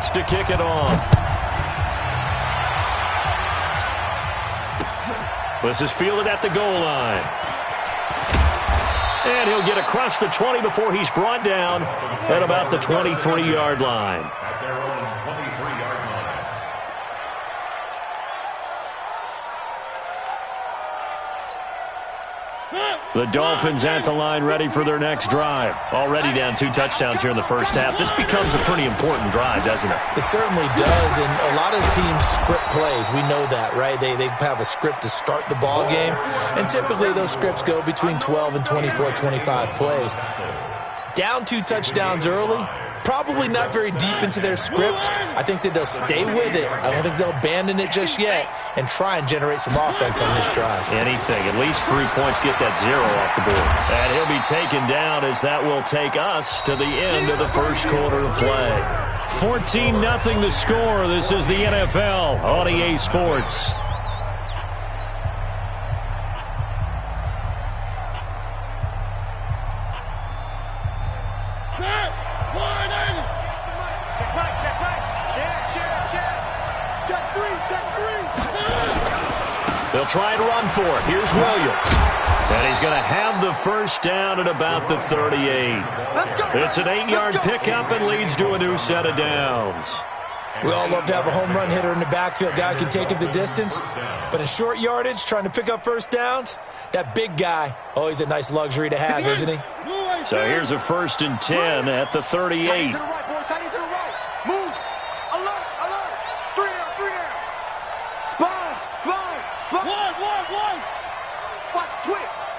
Jets to kick it off. This is fielded at the goal line. And he'll get across the 20 before he's brought down at about the 23-yard line. At their own 23-yard line. The Dolphins at the line, ready for their next drive. Already down 2 touchdowns here in the first half. This becomes a pretty important drive, doesn't it? It certainly does, and a lot of teams script plays. We know that, right? They have a script to start the ball game, and typically those scripts go between 12 and 24, 25 plays. Down 2 touchdowns early, probably not very deep into their script. I think that they'll stay with it. I don't think they'll abandon it just yet and try and generate some offense on this drive. Anything. At least 3 points, get that 0 off the board. And he'll be taken down as that will take us to the end of the first quarter of play. 14-0 the score. This is the NFL on EA Sports. They'll try and run for it. Here's Williams. And he's going to have the first down at about the 38. It's an 8-yard pickup and leads to a new set of downs. We all love to have a home run hitter in the backfield. Guy can take it the distance. But in short yardage, trying to pick up first downs, that big guy, always a nice luxury to have, isn't he? So here's a 1st and 10 at the 38.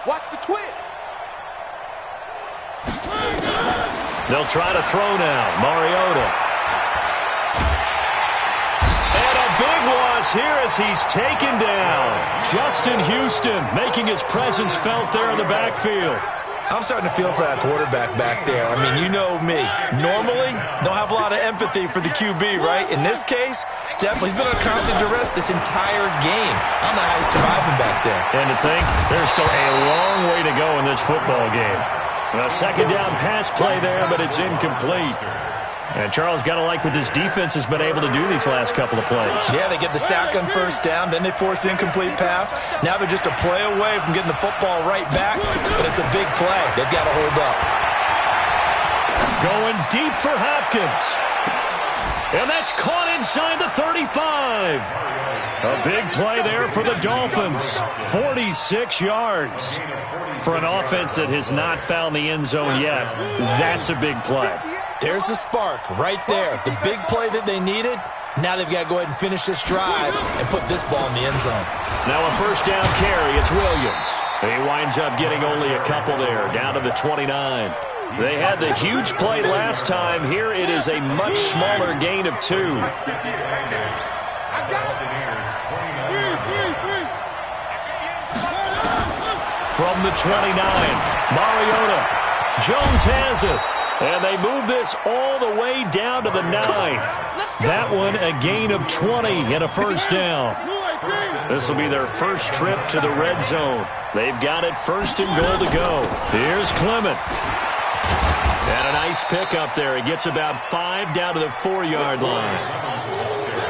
Watch the twits. They'll try to throw now. Mariota. And a big loss here as he's taken down. Justin Houston making his presence felt there in the backfield. I'm starting to feel for that quarterback back there. I mean, you know me. Normally, don't have a lot of empathy for the QB, right? In this case, definitely. He's been on constant duress this entire game. I don't know how he's surviving back there. And to think, there's still a long way to go in this football game. A second down pass play there, but it's incomplete. And Charles got to like what this defense has been able to do these last couple of plays. Yeah, they get the sack on first down, then they force the incomplete pass. Now they're just a play away from getting the football right back, but it's a big play. They've got to hold up. Going deep for Hopkins. And that's caught inside the 35. A big play there for the Dolphins. 46 yards. For an offense that has not found the end zone yet, that's a big play. There's the spark right there. The big play that they needed. Now they've got to go ahead and finish this drive and put this ball in the end zone. Now a first down carry. It's Williams. He winds up getting only a couple there, down to the 29. They had the huge play last time. Here it is a much smaller gain of 2. From the 29, Mariota. Jones has it. And they move this all the way down to the 9. That one a gain of 20 and a first down. This will be their first trip to the red zone. They've got it 1st and goal to go. Here's Clement. And a nice pick up there. He gets about 5 down to the 4-yard line.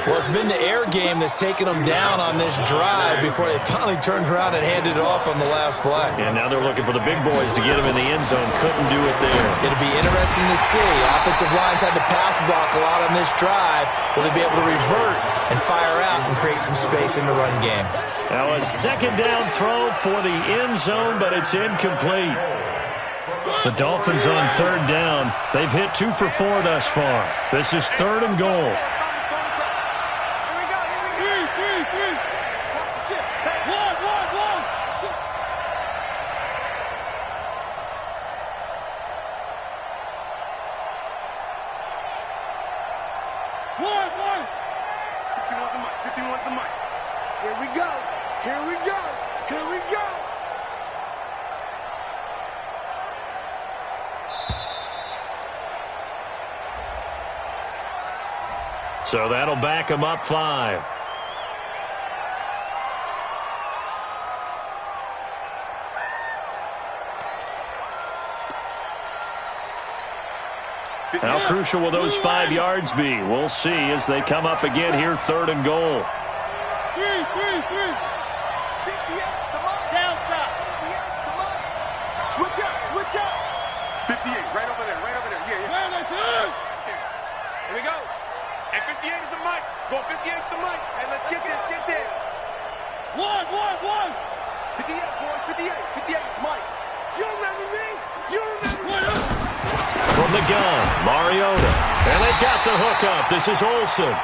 Well, it's been the air game that's taken them down on this drive before they finally turned around and handed it off on the last play. And now they're looking for the big boys to get him in the end zone. Couldn't do it there. It'll be interesting to see. Offensive lines had to pass block a lot on this drive. Will they be able to revert and fire out and create some space in the run game? Now a second down throw for the end zone, but it's incomplete. The Dolphins on 3rd down. They've hit 2 for 4 thus far. This is 3rd and goal. So that'll back him up 5. How crucial will those 5 yards be? We'll see as they come up again here, 3rd and goal. 3. Switch up. 58, right over there. Yeah. Here we go. And 58 is the mic. Go 58 is the mic. And let's get this. 1. 58, boys. 58 is Mike. You remember me? From the gun, Mariota. And they got the hook up. This is Olsen.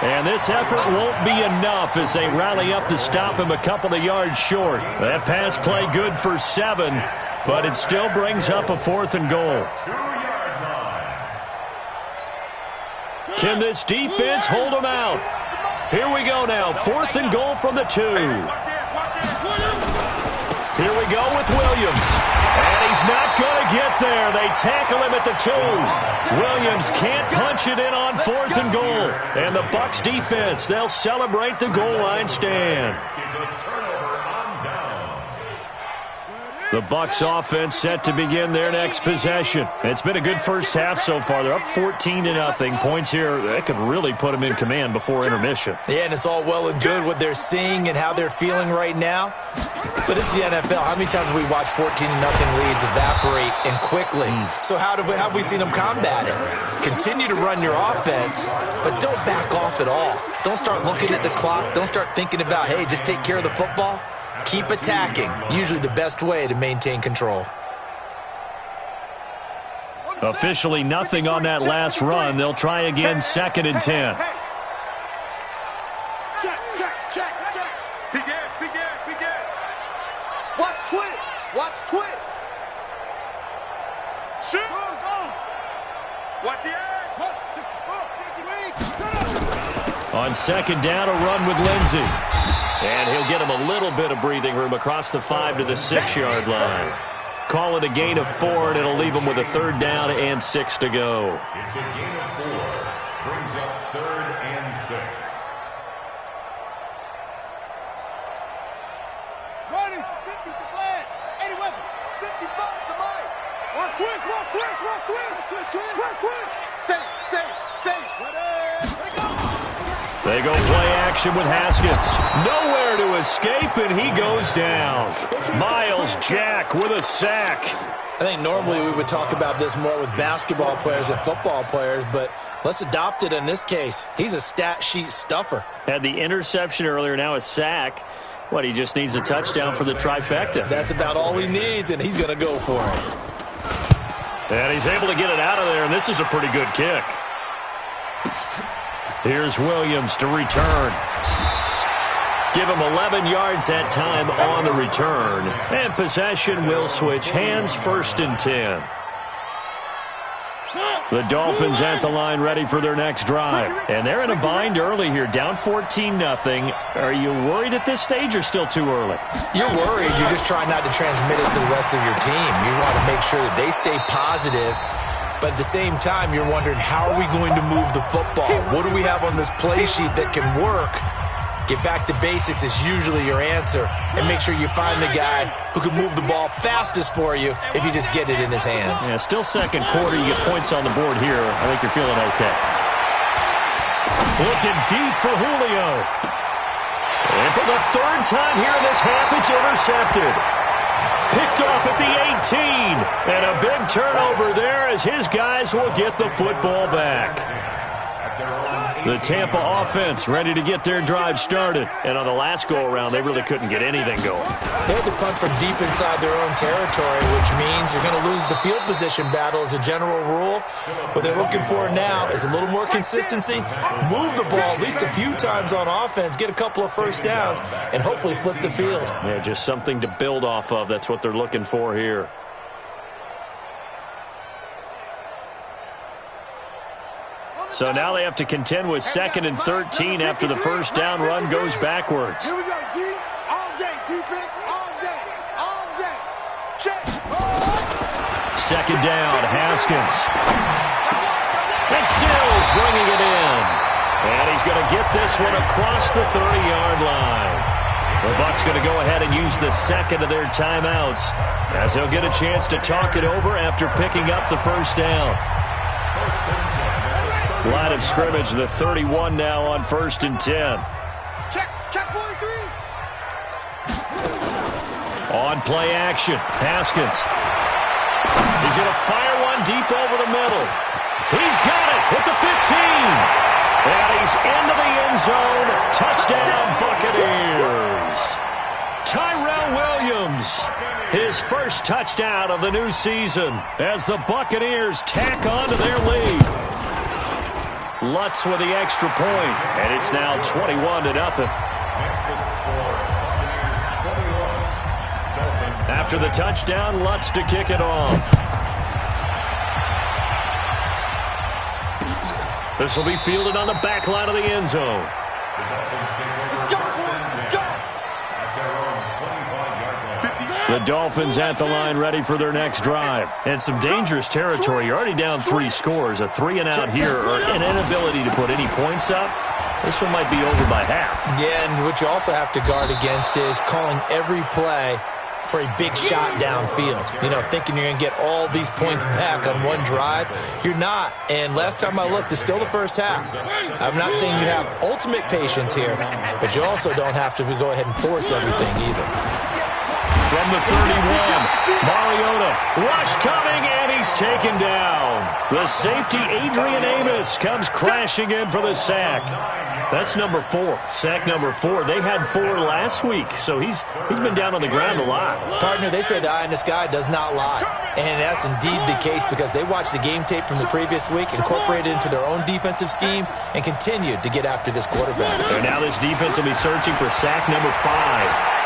And this effort won't be enough as they rally up to stop him a couple of yards short. That pass play good for 7, but it still brings up a 4th and goal. Can this defense hold them out? Here we go now, 4th and goal from the 2. Here we go with Williams. And he's not going to get there. They tackle him at the 2. Williams can't punch it in on 4th and goal. And the Bucs defense, they'll celebrate the goal line stand. The Bucs offense set to begin their next possession. It's been a good first half so far. They're up 14-0. Points here, that could really put them in command before intermission. Yeah, and it's all well and good what they're seeing and how they're feeling right now. But this is the NFL. How many times have we watched 14-0 leads evaporate and quickly? So how have we seen them combat it? Continue to run your offense, but don't back off at all. Don't start looking at the clock. Don't start thinking about, hey, just take care of the football. Keep attacking. Usually the best way to maintain control. Officially nothing on that last run. They'll try again, 2nd and 10. Check. Begin. Watch twist. Shoot. Watch the edge. On 2nd down, a run with Lindsey. And he'll get him a little bit of breathing room across the 5 to the 6-yard line. Call it a gain of 4, and it'll leave him with a 3rd down and 6 to go. It's a gain of 4. Brings up 3rd and 6. Ready, 50 to flag. 80 weapon. 55 to Mike. Watch twist. Say. Ready, go. They go play action with Haskins. Nowhere to escape, and he goes down. Miles Jack with a sack. I think normally we would talk about this more with basketball players and football players, but let's adopt it in this case. He's a stat sheet stuffer. Had the interception earlier, now a sack. What, he just needs a touchdown for the trifecta. That's about all he needs, and he's going to go for it. And he's able to get it out of there, and this is a pretty good kick. Here's Williams to return. Give him 11 yards that time on the return. And possession will switch hands, 1st and 10. The Dolphins at the line ready for their next drive. And they're in a bind early here, down 14-0. Are you worried at this stage or still too early? You're worried. You're just trying not to transmit it to the rest of your team. You want to make sure that they stay positive. But at the same time, you're wondering, how are we going to move the football? What do we have on this play sheet that can work? Get back to basics is usually your answer. And make sure you find the guy who can move the ball fastest for you if you just get it in his hands. Yeah, still 2nd quarter. You get points on the board here. I think you're feeling okay. Looking deep for Julio. And for the 3rd time here in this half, it's intercepted. Picked off at the 18. And a big turnover there as his guys will get the football back. The Tampa offense ready to get their drive started. And on the last go-around, they really couldn't get anything going. They had to punt from deep inside their own territory, which means you're going to lose the field position battle as a general rule. What they're looking for now is a little more consistency, move the ball at least a few times on offense, get a couple of 1st downs, and hopefully flip the field. Yeah, just something to build off of. That's what they're looking for here. So now they have to contend with 2nd and 13 after the 1st down run goes backwards. Here we go, D. All day, defense, all day. Check. 2nd down, Haskins. And Stills bringing it in. And he's going to get this one across the 30-yard line. The Bucs going to go ahead and use the 2nd of their timeouts as they'll get a chance to talk it over after picking up the 1st down. Line of scrimmage, the 31 now on 1st and 10. Check 43. On play action, Haskins. He's going to fire one deep over the middle. He's got it at the 15. And he's into the end zone. Touchdown, Buccaneers. Tyrell Williams, his first touchdown of the new season as the Buccaneers tack on to their lead. Lutz with the extra point, and it's now 21-0. After the touchdown, Lutz to kick it off. This will be fielded on the back line of the end zone. The Dolphins at the line, ready for their next drive. And some dangerous territory. You're already down 3 scores. A 3-and-out here, or an inability to put any points up. This one might be over by half. Yeah, and what you also have to guard against is calling every play for a big shot downfield. You know, thinking you're going to get all these points back on one drive. You're not. And last time I looked, it's still the first half. I'm not saying you have ultimate patience here, but you also don't have to go ahead and force everything either. From the 31, Mariota, rush coming, and he's taken down. The safety, Adrian Amos, comes crashing in for the sack. That's number 4, sack number 4. They had 4 last week, so he's been down on the ground a lot. Partner, they say the eye in the sky does not lie, and that's indeed the case because they watched the game tape from the previous week, incorporated it into their own defensive scheme, and continued to get after this quarterback. And now this defense will be searching for sack number 5.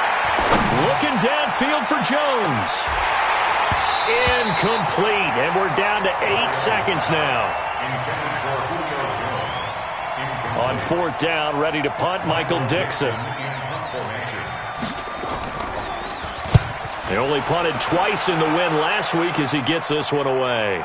Looking downfield for Jones. Incomplete, and we're down to 8 seconds now. On 4th down, ready to punt, Michael Dixon. They only punted twice in the win last week as he gets this one away.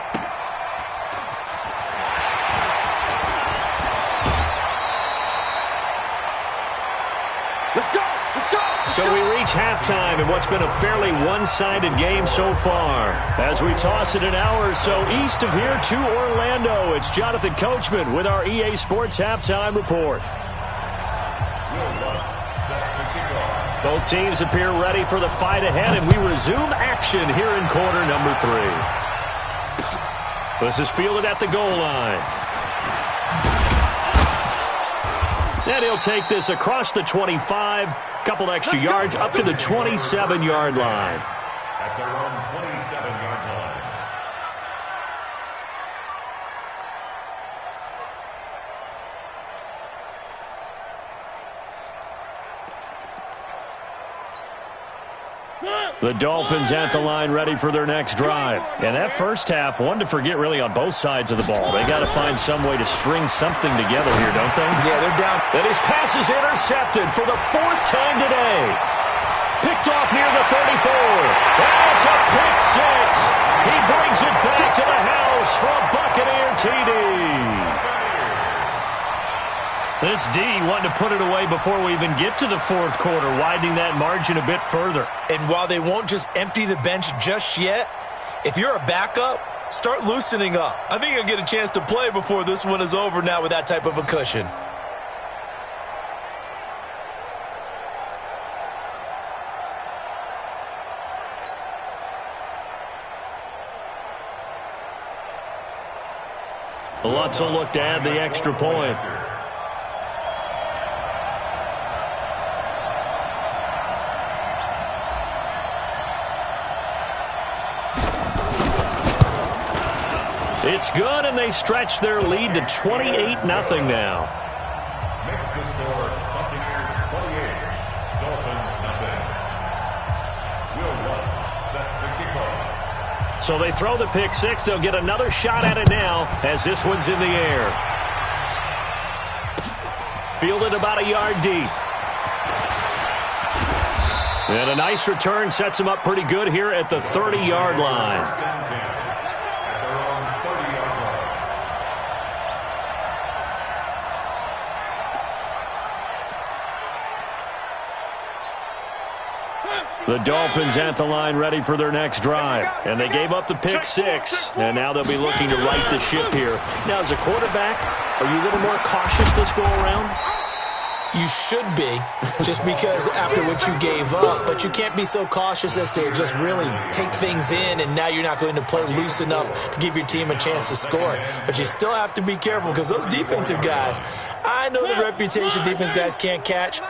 So we reach halftime in what's been a fairly one-sided game so far. As we toss it an hour or so east of here to Orlando, it's Jonathan Coachman with our EA Sports Halftime Report. Both teams appear ready for the fight ahead, and we resume action here in quarter number 3. This is fielded at the goal line. And he'll take this across the 25. Couple extra yards up to the 27-yard line. At their own 27-yard line. The Dolphins at the line ready for their next drive. And that first half, one to forget really on both sides of the ball. They got to find some way to string something together here, don't they? Yeah, they're down. And his pass is intercepted for the 4th time today. Picked off near the 34. That's a pick 6. He brings it back to the house for a Buccaneer TD. This D wanting to put it away before we even get to the 4th quarter, widening that margin a bit further. And while they won't just empty the bench just yet, if you're a backup, start loosening up. I think you'll get a chance to play before this one is over now with that type of a cushion. Lutz will look to add the extra point. It's good, and they stretch their lead to 28-0 now. Makes the score Buccaneers 28, Dolphins nothing. Will Lutz set to kick off. So they throw the pick 6. They'll get another shot at it now as this one's in the air. Fielded about a yard deep. And a nice return sets him up pretty good here at the 30-yard line. The Dolphins at the line ready for their next drive. And they gave up the pick six. And now they'll be looking to right the ship here. Now, as a quarterback, are you a little more cautious this go around? You should be, just because after what you gave up, but you can't be so cautious as to just really take things in, and now you're not going to play loose enough to give your team a chance to score. But you still have to be careful because those defensive guys, I know the reputation defense guys can't catch.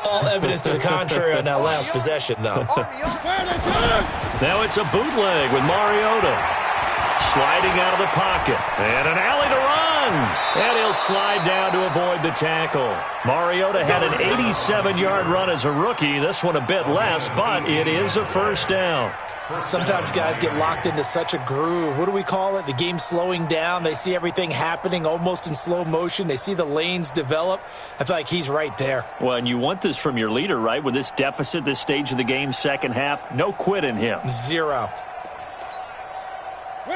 All evidence to the contrary on that last possession, though. Now it's a bootleg with Mariota. Sliding out of the pocket. And an alley to run. And he'll slide down to avoid the tackle. Mariota had an 87-yard run as a rookie. This one a bit less, but it is a first down. Sometimes guys get locked into such a groove. What do we call it? The game slowing down. They see everything happening almost in slow motion. They see the lanes develop. I feel like he's right there. Well, and you want this from your leader, right? With this deficit, this stage of the game, second half, no quit in him. Zero.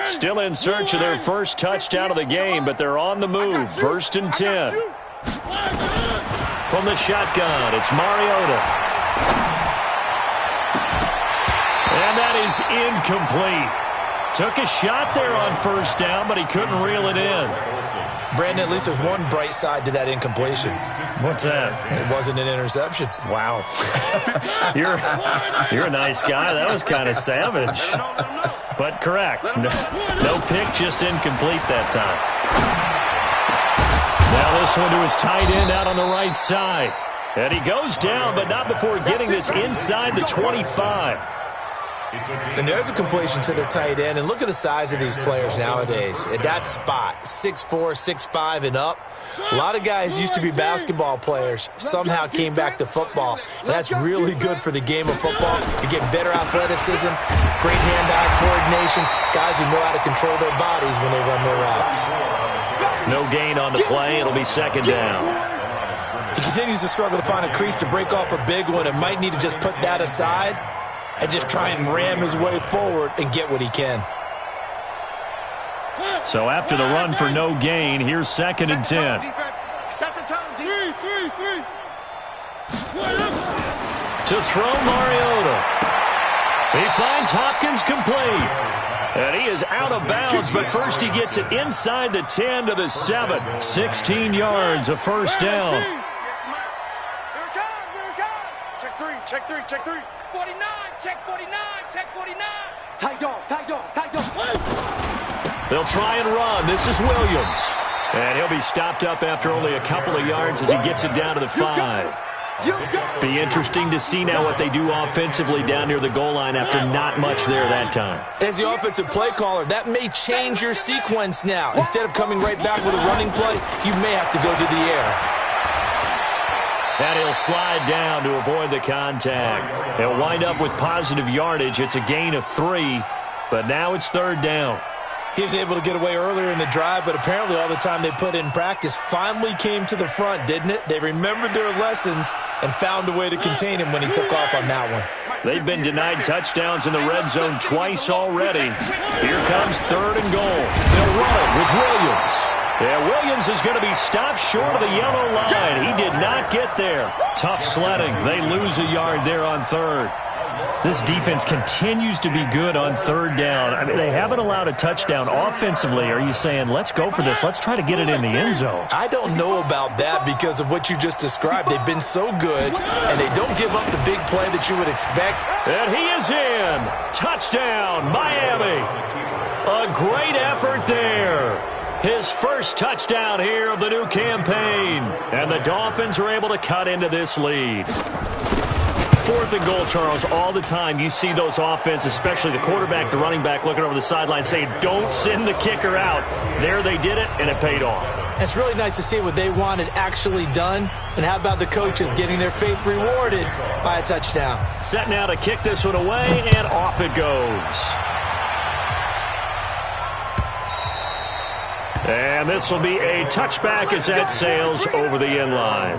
Still in search of their first touchdown of the game, but they're on the move. First and 10. From the shotgun, it's Mariota. And that is incomplete. Took a shot there on first down, but he couldn't reel it in. Brandon, at least there's one bright side to that incompletion. What's that? It wasn't an interception. Wow. You're a nice guy. That was kind of savage. But correct. No pick, just incomplete that time. Now this one to his tight end out on the right side. And he goes down, but not before getting this inside the 25. And there's a completion to the tight end. And look at the size of these players nowadays. At that spot, 6'4", 6'5", and up. A lot of guys used to be basketball players, somehow came back to football. And that's really good for the game of football. You get better athleticism, great hand-eye coordination, guys who know how to control their bodies when they run their routes. No gain on the play. It'll be second down. He continues to struggle to find a crease to break off a big one and might need to just put that aside and just try and ram his way forward and get what he can. So after the run for no gain, here's second and 10. To throw Mariota. He finds Hopkins complete. And he is out of bounds, but first he gets it inside the 10 to the 7. 16 yards, a first down. Check three, check three, check three. 49, check 49, check 49. Tight dog, tight dog, tight dog. They'll try and run. This is Williams. And he'll be stopped up after only a couple of yards as he gets it down to the 5. Be interesting to see now what they do offensively down near the goal line after not much there that time. As the offensive play caller, that may change your sequence now. Instead of coming right back with a running play, you may have to go to the air. And he'll slide down to avoid the contact. He'll wind up with positive yardage. It's a gain of 3, but now it's third down. He was able to get away earlier in the drive, but apparently all the time they put in practice finally came to the front, didn't it? They remembered their lessons and found a way to contain him when he took off on that one. They've been denied touchdowns in the red zone twice already. Here comes third and goal. They'll run it with Williams. Yeah, Williams is going to be stopped short of the yellow line. He did not get there. Tough sledding. They lose a yard there on third. This defense continues to be good on third down. I mean, they haven't allowed a touchdown offensively. Are you saying, let's go for this? Let's try to get it in the end zone. I don't know about that because of what you just described. They've been so good, and they don't give up the big play that you would expect. And he is in. Touchdown, Miami. A great effort there. His first touchdown here of the new campaign. And the Dolphins are able to cut into this lead. Fourth and goal, Charles. All the time you see those offenses, especially the quarterback, the running back, looking over the sideline saying, don't send the kicker out. There they did it, and it paid off. It's really nice to see what they wanted actually done. And how about the coaches getting their faith rewarded by a touchdown? Set now to kick this one away, and off it goes. And this will be a touchback as that sails over the end line.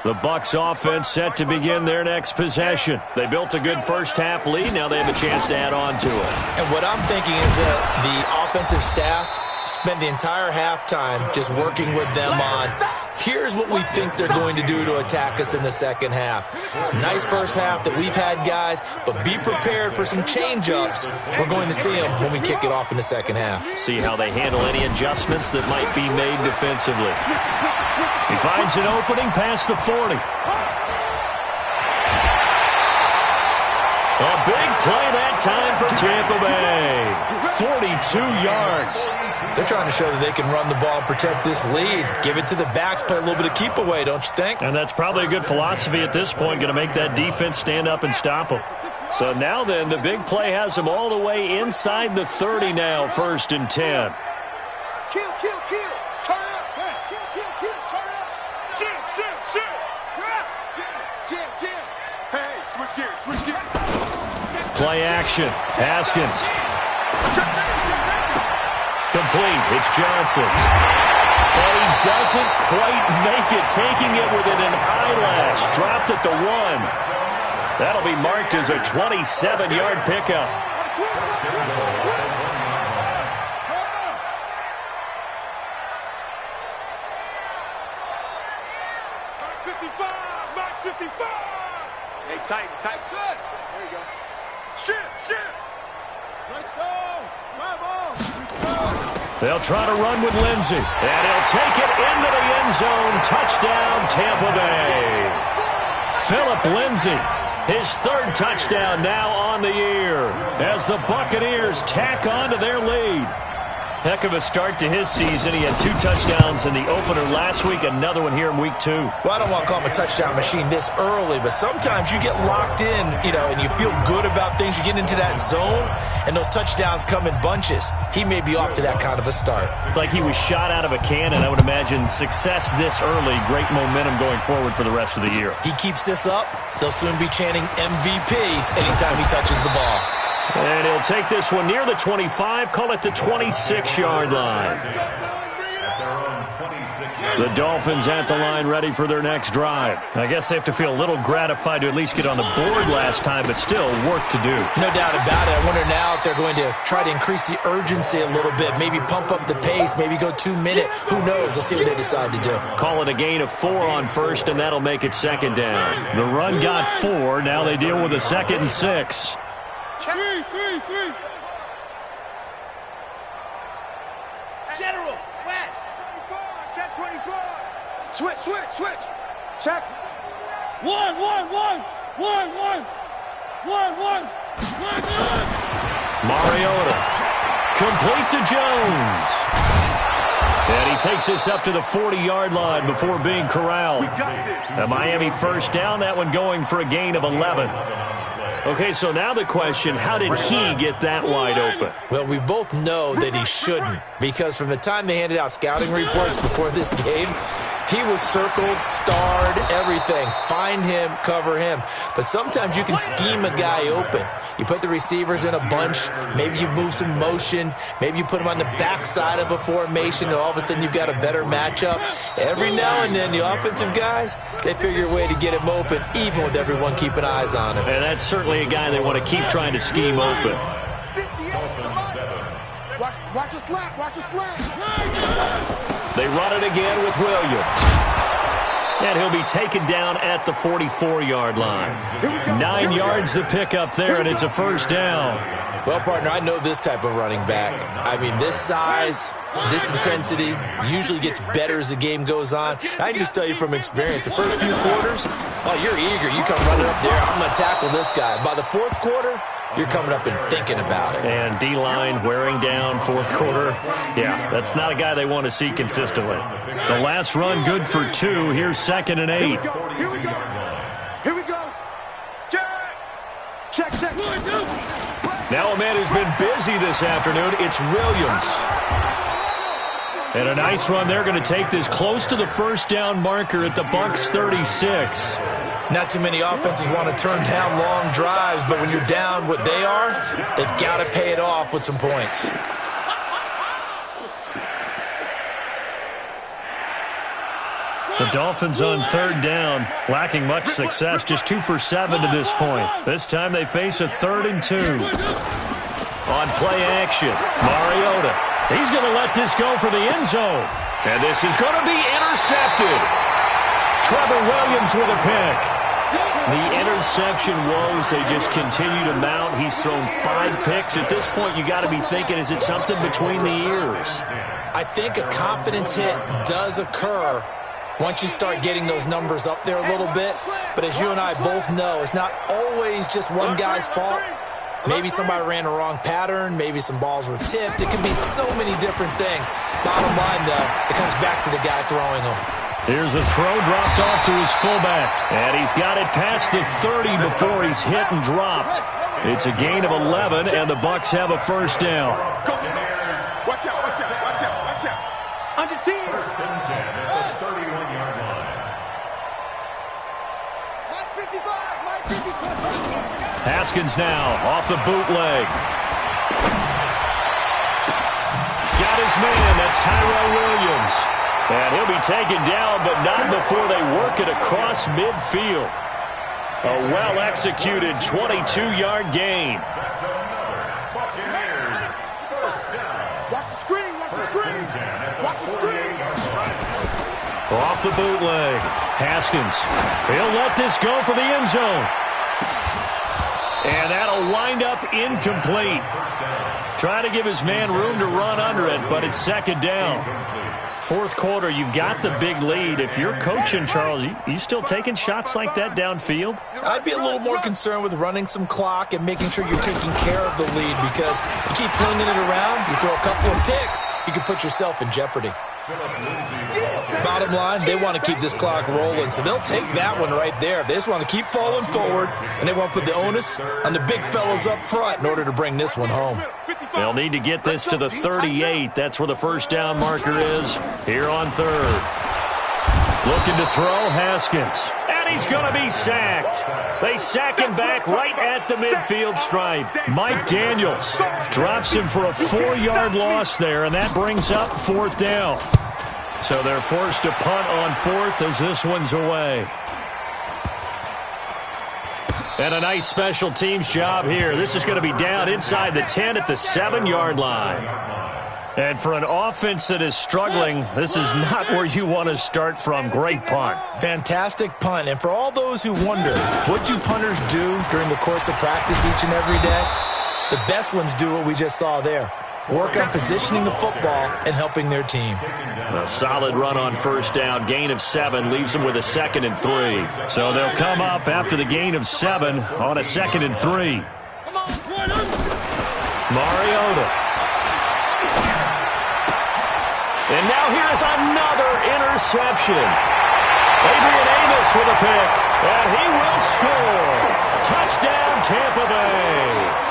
The Bucs offense set to begin their next possession. They built a good first-half lead. Now they have a chance to add on to it. And what I'm thinking is that the offensive staff spent the entire halftime just working with them on, here's what we think they're going to do to attack us in the second half. Nice first half that we've had, guys, but be prepared for some change-ups. We're going to see them when we kick it off in the second half. See how they handle any adjustments that might be made defensively. He finds an opening past the 40. A big play that time for Tampa Bay. 42 yards. They're trying to show that they can run the ball, protect this lead. Give it to the backs, play a little bit of keep away, don't you think? And that's probably a good philosophy at this point, going to make that defense stand up and stop them. So now then, the big play has them all the way inside the 30 now, 1st and 10. Kill. Turn up. Kill. Turn up. Shit. Jam. Hey, switch gears. Play action. Haskins. Complete. It's Johnson. And he doesn't quite make it, taking it within an eyelash. Dropped at the 1. That'll be marked as a 27-yard pickup. Mark 55. Hey, tight. Shit. There you go. Shit. Let's go. Come on. They'll try to run with Lindsey. And he'll take it into the end zone. Touchdown, Tampa Bay. Philip Lindsey, his 3rd touchdown now on the year as the Buccaneers tack on to their lead. Heck of a start to his season. He had 2 touchdowns in the opener last week, another one here in week 2. Well, I don't want to call him a touchdown machine this early, but sometimes you get locked in, and you feel good about things. You get into that zone, and those touchdowns come in bunches. He may be off to that kind of a start. It's like he was shot out of a cannon. I would imagine success this early, great momentum going forward for the rest of the year. He keeps this up, they'll soon be chanting MVP anytime he touches the ball. And he'll take this one near the 25, call it the 26-yard line. The Dolphins at the line ready for their next drive. I guess they have to feel a little gratified to at least get on the board last time, but still work to do. No doubt about it. I wonder now if they're going to try to increase the urgency a little bit, maybe pump up the pace, maybe go 2-minute. Who knows? Let's see what they decide to do. Call it a gain of 4 on 1st, and that'll make it 2nd down. The run got 4. Now they deal with a 2nd and 6. Three. General, West. Check 24. Switch. Check. One. Mariota. Complete to Jones. And he takes us up to the 40-yard line before being corralled. A Miami 1st down, that one going for a gain of 11. Okay, so now the question, how did he get that wide open? Well, we both know that he shouldn't, because from the time they handed out scouting reports before this game, he was circled, starred, everything. Find him, cover him. But sometimes you can scheme a guy open. You put the receivers in a bunch. Maybe you move some motion. Maybe you put him on the backside of a formation, and all of a sudden you've got a better matchup. Every now and then, the offensive guys, they figure a way to get him open, even with everyone keeping eyes on him. And that's certainly a guy they want to keep trying to scheme open. Watch a slant. They run it again with Williams. And he'll be taken down at the 44-yard line. 9 yards to pick up there, and it's a 1st down. Well, partner, I know this type of running back. I mean, this size, this intensity usually gets better as the game goes on. I can just tell you from experience, the first few quarters, you're eager. You come running up there, I'm going to tackle this guy. By the 4th quarter, you're coming up and thinking about it. And D-line wearing down 4th quarter. Yeah, that's not a guy they want to see consistently. The last run good for 2. Here's 2nd and 8. Here we go. Check. Now a man who's been busy this afternoon, it's Williams. And a nice run. They're going to take this close to the 1st down marker at the Bucs 36. Not too many offenses want to turn down long drives, but when you're down what they are, they've got to pay it off with some points. The Dolphins on third down, lacking much success, just 2 for 7 to this point. This time they face a 3rd and 2. On play action, Mariota. He's going to let this go for the end zone. And this is going to be intercepted. Trevor Williams with a pick. The interception woes, they just continue to mount. He's thrown 5 picks. At this point, you got to be thinking, is it something between the ears? I think a confidence hit does occur once you start getting those numbers up there a little bit. But as you and I both know, it's not always just one guy's fault. Maybe somebody ran a wrong pattern. Maybe some balls were tipped. It can be so many different things. Bottom line, though, it comes back to the guy throwing them. Here's a throw dropped off to his fullback. And he's got it past the 30 before he's hit and dropped. It's a gain of 11, and the Bucs have a first down. Watch out, watch out, watch out, watch out. Under team. First and 10 at the 31-yard line. Mike 55, Mike 55. Haskins now off the bootleg. Got his man. That's Tyrell Williams. And he'll be taken down, but not before they work it across midfield. A well-executed 22-yard gain. That's another Buccaneers first down. Watch the screen, watch the screen. Watch the screen. Off the bootleg. Haskins. He'll let this go for the end zone. And that'll wind up incomplete. Trying to give his man room to run under it, but it's second down. Fourth quarter, you've got the big lead. If you're coaching, Charles, you still taking shots like that downfield? I'd be a little more concerned with running some clock and making sure you're taking care of the lead, because you keep flinging it around, you throw a couple of picks, you can put yourself in jeopardy. Bottom line, they want to keep this clock rolling, so they'll take that one right there. They just want to keep falling forward, and they want to put the onus on the big fellas up front in order to bring this one home. They'll need to get this to the 38. That's where the first down marker is here on third. Looking to throw, Haskins. And he's going to be sacked. They sack him back right at the midfield stripe. Mike Daniels drops him for a 4-yard loss there, and that brings up fourth down. So they're forced to punt on fourth as this one's away. And a nice special teams job here. This is going to be down inside the 10 at the 7-yard line. And for an offense that is struggling, this is not where you want to start from. Great punt. Fantastic punt. And for all those who wonder, what do punters do during the course of practice each and every day? The best ones do what we just saw there. Work on positioning the football and helping their team. A solid run on first down. Gain of 7 leaves them with a 2nd and 3. So they'll come up after the gain of 7 on a 2nd and 3. Mariota. And now here's another interception. Adrian Amos with a pick. And he will score. Touchdown, Tampa Bay.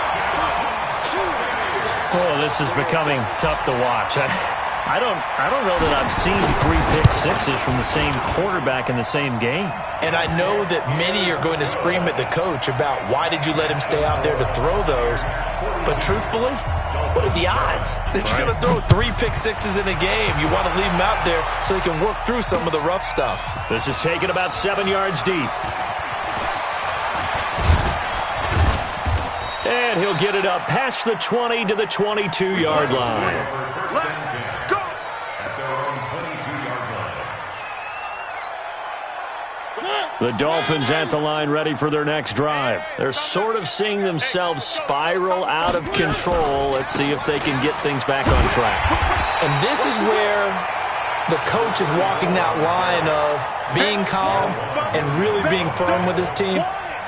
Oh, this is becoming tough to watch. I don't know that I've seen 3 pick sixes from the same quarterback in the same game. And I know that many are going to scream at the coach about why did you let him stay out there to throw those. But truthfully, what are the odds that you're going to throw 3 pick sixes in a game? You want to leave him out there so he can work through some of the rough stuff. This is taken about 7 yards deep. And he'll get it up past the 20 to the 22-yard line. The Dolphins at the line ready for their next drive. They're sort of seeing themselves spiral out of control. Let's see if they can get things back on track. And this is where the coach is walking that line of being calm and really being firm with his team.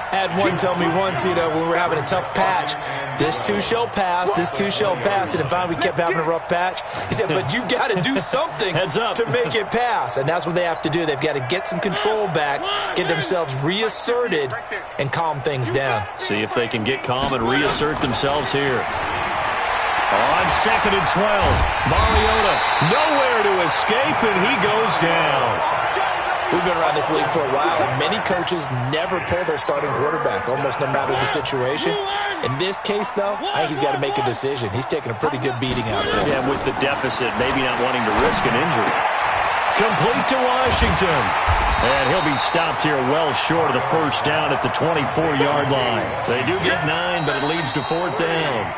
I had one tell me once, when we were having a tough patch, this too shall pass, this too shall pass. And finally we kept having a rough patch. He said, but you got to do something to make it pass. And that's what they have to do. They've got to get some control back, get themselves reasserted, and calm things down. See if they can get calm and reassert themselves here. On 2nd and 12, Mariota nowhere to escape, and he goes down. We've been around this league for a while, and many coaches never pull their starting quarterback, almost no matter the situation. In this case, though, I think he's got to make a decision. He's taking a pretty good beating out there. Yeah, with the deficit, maybe not wanting to risk an injury. Complete to Washington. And he'll be stopped here well short of the first down at the 24-yard line. They do get 9, but it leads to 4th down.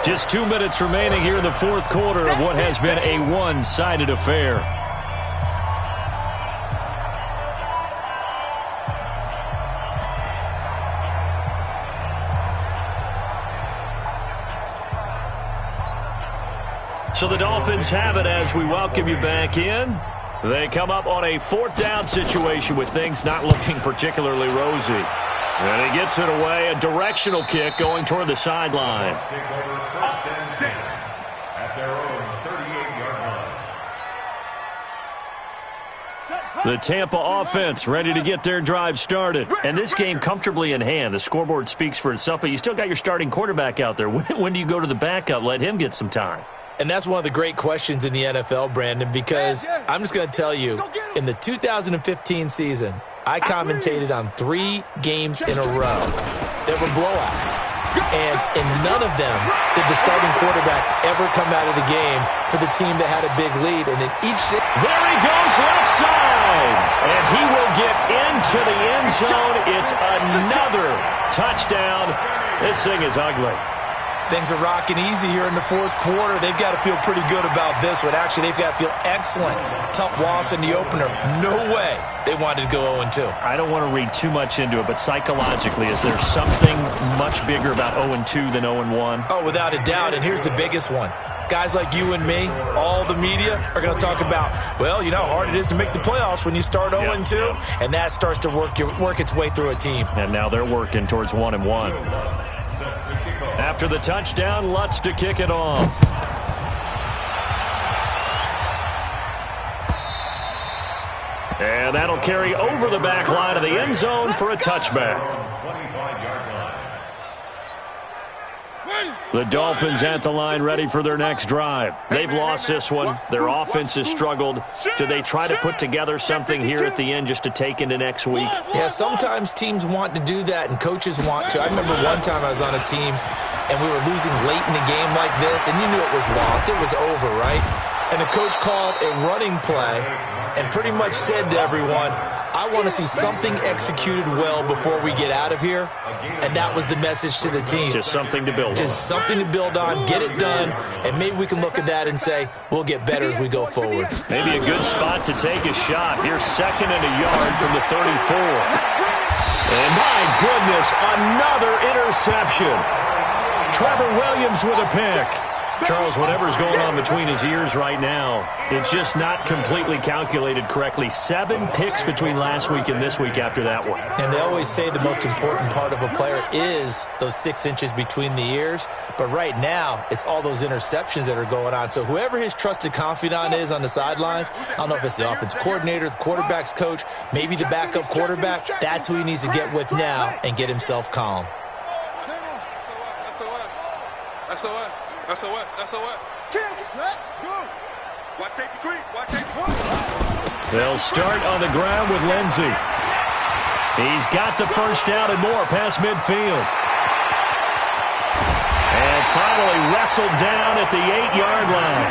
Just 2 minutes remaining here in the fourth quarter of what has been a one-sided affair. So the Dolphins have it as we welcome you back in. They come up on a 4th down situation with things not looking particularly rosy. And he gets it away, a directional kick going toward the sideline. At their own 38-yard line. The Tampa offense ready to get their drive started. And this game comfortably in hand. The scoreboard speaks for itself, but you still got your starting quarterback out there. When do you go to the backup? Let him get some time. And that's one of the great questions in the NFL, Brandon, because I'm just going to tell you, in the 2015 season, I commentated on 3 games in a row that were blowouts. And in none of them did the starting quarterback ever come out of the game for the team that had a big lead. And in each... There he goes, left side. And he will get into the end zone. It's another touchdown. This thing is ugly. Things are rocking easy here in the fourth quarter. They've got to feel pretty good about this one. Actually, they've got to feel excellent. Tough loss in the opener. No way they wanted to go 0-2. I don't want to read too much into it, but psychologically, is there something much bigger about 0-2 than 0-1? Oh, without a doubt, and here's the biggest one. Guys like you and me, all the media, are going to talk about, well, you know how hard it is to make the playoffs when you start 0-2, and that starts to work its way through a team. And now they're working towards 1-1. After the touchdown, Lutz to kick it off. And that'll carry over the back line of the end zone for a touchback. The Dolphins at the line ready for their next drive. They've lost this one. Their offense has struggled. Do they try to put together something here at the end just to take into next week? Yeah, sometimes teams want to do that and coaches want to. I remember one time I was on a team and we were losing late in the game like this, and you knew it was lost. It was over, right? And the coach called a running play and pretty much said to everyone, I want to see something executed well before we get out of here. And that was the message to the team. Just something to build on. Just something to build on, get it done, and maybe we can look at that and say, we'll get better as we go forward. Maybe a good spot to take a shot. Here's 2nd and a yard from the 34. And my goodness, another interception. Trevor Williams with a pick. Charles, whatever's going on between his ears right now, it's just not completely calculated correctly. 7 picks between last week and this week after that one. And they always say the most important part of a player is those 6 inches between the ears. But right now, it's all those interceptions that are going on. So whoever his trusted confidant is on the sidelines, I don't know if it's the offense coordinator, the quarterback's coach, maybe the backup quarterback, that's who he needs to get with now and get himself calm. SOS. Watch safety creep. Watch safety creep. They'll start on the ground with Lindsey. He's got the first down and more past midfield. And finally wrestled down at the 8-yard line.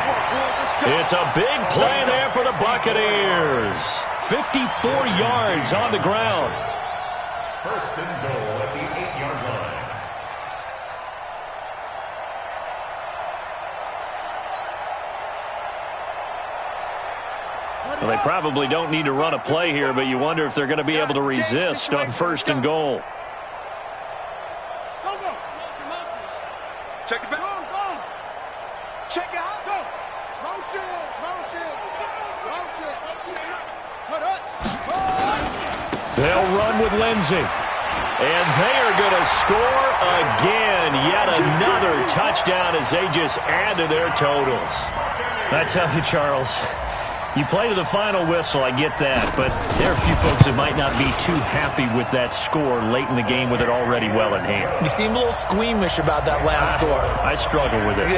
It's a big play there for the Buccaneers. 54 yards on the ground. First and goal at the 8-yard line. Well, they probably don't need to run a play here, but you wonder if they're going to be able to resist on 1st and goal. Check it back. Go. Check it out. Go. Long shit. Cut up. They'll run with Lindsey. And they are going to score again. Yet another touchdown as they just add to their totals. I tell you, Charles, you play to the final whistle, I get that, but there are a few folks that might not be too happy with that score late in the game with it already well in hand. You seem a little squeamish about that last score. I struggle with it.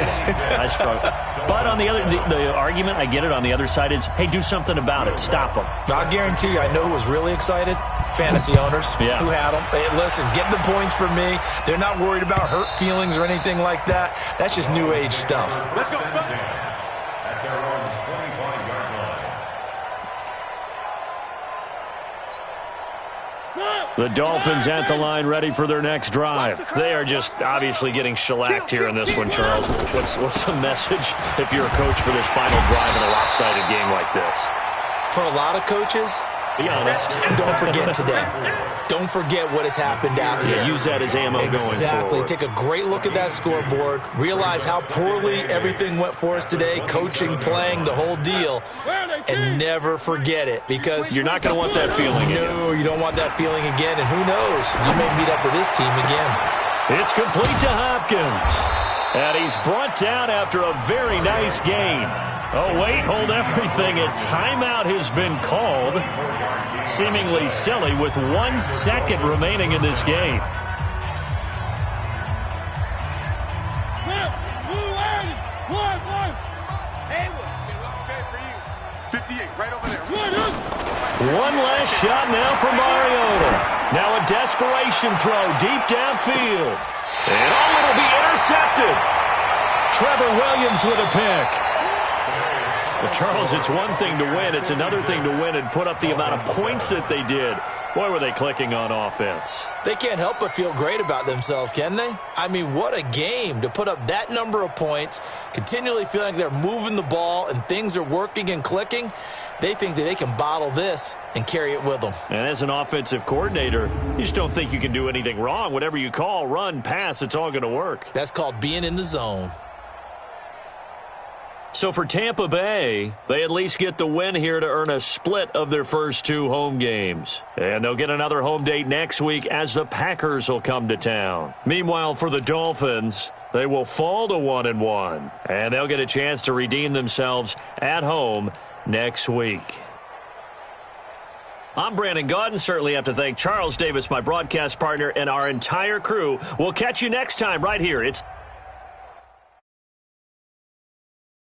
I struggle. But on the other, the argument, I get it, on the other side is, hey, do something about it. Stop them. I'll guarantee you, I know who was really excited. Fantasy owners who had them. Hey, listen, get the points for me. They're not worried about hurt feelings or anything like that. That's just new age stuff. Let's go. At their own 25-yard line. The Dolphins at the line, ready for their next drive. They are just obviously getting shellacked here in this one, Charles. What's the message if you're a coach for this final drive in a lopsided game like this? For a lot of coaches, be honest. Don't forget today. Don't forget what has happened out here. Yeah, use that as ammo going forward. Exactly. Take a great look at that scoreboard. Realize how poorly everything went for us today, coaching, playing, the whole deal. And never forget it, because you're not going to want that feeling again. No, you don't want that feeling again. And who knows? You may meet up with this team again. It's complete to Hopkins. And he's brought down after a very nice gain. Oh, wait, hold everything. A timeout has been called. Seemingly silly with 1 second remaining in this game. One last shot now for Mariota. Now a desperation throw deep downfield. And it'll be intercepted. Trevor Williams with a pick. Well, Charles, it's one thing to win. It's another thing to win and put up the amount of points that they did. Boy, were they clicking on offense. They can't help but feel great about themselves, can they? I mean, what a game to put up that number of points, continually feeling like they're moving the ball and things are working and clicking. They think that they can bottle this and carry it with them. And as an offensive coordinator, you just don't think you can do anything wrong. Whatever you call, run, pass, it's all going to work. That's called being in the zone. So for Tampa Bay, they at least get the win here to earn a split of their first 2 home games. And they'll get another home date next week as the Packers will come to town. Meanwhile, for the Dolphins, they will fall to 1-1. And they'll get a chance to redeem themselves at home next week. I'm Brandon Gaudin. Certainly have to thank Charles Davis, my broadcast partner, and our entire crew. We'll catch you next time right here. It's